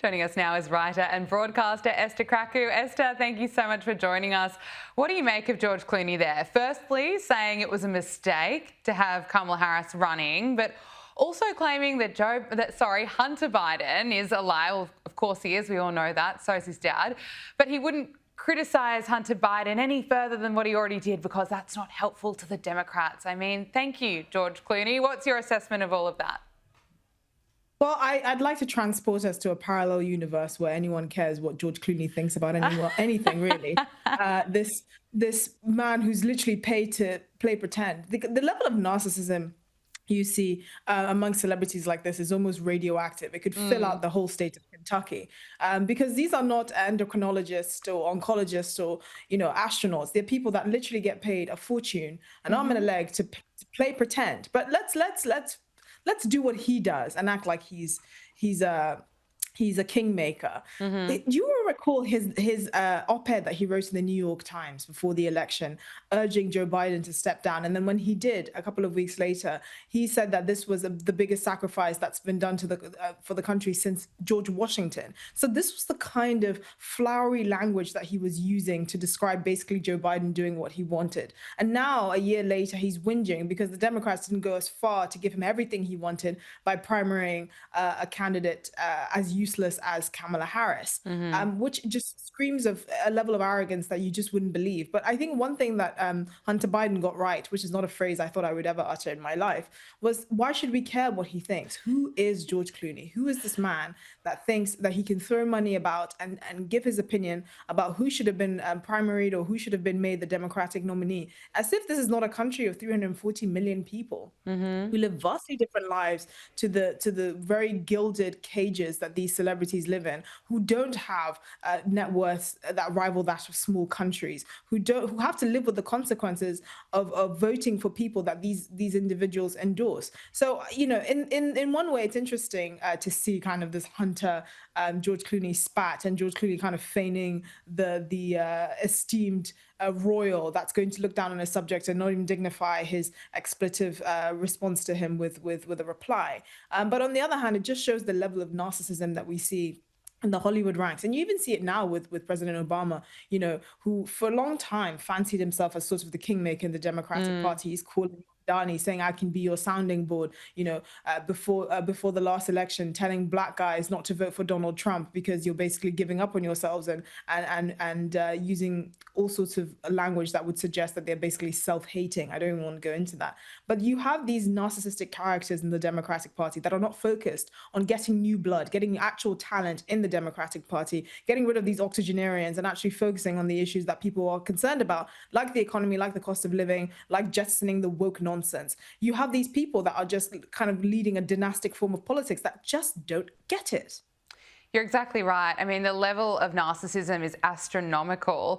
Joining us now is writer and broadcaster Esther Krakue. Esther, thank you so much for joining us. What do you make of George Clooney there? Firstly, saying it was a mistake to have Kamala Harris running, but also claiming that Hunter Biden is a lie. Well, of course he is. We all know that. So is his dad. But he wouldn't criticise Hunter Biden any further than what he already did because that's not helpful to the Democrats. I mean, thank you, George Clooney. What's your assessment of all of that? Well, I'd like to transport us to a parallel universe where anyone cares what George Clooney thinks about anything really. This man who's literally paid to play pretend. The level of narcissism you see among celebrities like this is almost radioactive. It could fill out the whole state of Kentucky because these are not endocrinologists or oncologists or astronauts. They're people that literally get paid a fortune, an arm and a leg to play pretend. But let's do what he does and act like he's a kingmaker. Do you recall his op-ed that he wrote in the New York Times before the election, urging Joe Biden to step down? And then when he did, a couple of weeks later, he said that this was the biggest sacrifice that's been done to for the country since George Washington. So this was the kind of flowery language that he was using to describe basically Joe Biden doing what he wanted. And now, a year later, he's whinging because the Democrats didn't go as far to give him everything he wanted by primarying a candidate as useless as Kamala Harris, which just screams of a level of arrogance that you just wouldn't believe. But I think one thing that Hunter Biden got right, which is not a phrase I thought I would ever utter in my life, was why should we care what he thinks? Who is George Clooney? Who is this man that thinks that he can throw money about and give his opinion about who should have been primaried or who should have been made the Democratic nominee? As if this is not a country of 340 million people who live vastly different lives to the very gilded cages that these celebrities live in, who don't have net worths that rival that of small countries, who have to live with the consequences of voting for people that these individuals endorse. So in one way, it's interesting to see kind of this Hunter George Clooney spat and George Clooney kind of feigning the esteemed royal that's going to look down on a subject and not even dignify his expletive response to him with a reply. But on the other hand, it just shows the level of narcissism that we see in the Hollywood ranks. And you even see it now with President Obama, who for a long time fancied himself as sort of the kingmaker in the Democratic Party. He's calling Donnie, saying, I can be your sounding board, before the last election, telling black guys not to vote for Donald Trump because you're basically giving up on yourselves and using all sorts of language that would suggest that they're basically self-hating. I don't even want to go into that. But you have these narcissistic characters in the Democratic Party that are not focused on getting new blood, getting actual talent in the Democratic Party, getting rid of these octogenarians and actually focusing on the issues that people are concerned about, like the economy, like the cost of living, like jettisoning the woke nonsense. You have these people that are just kind of leading a dynastic form of politics that just don't get it. You're exactly right. I mean, the level of narcissism is astronomical.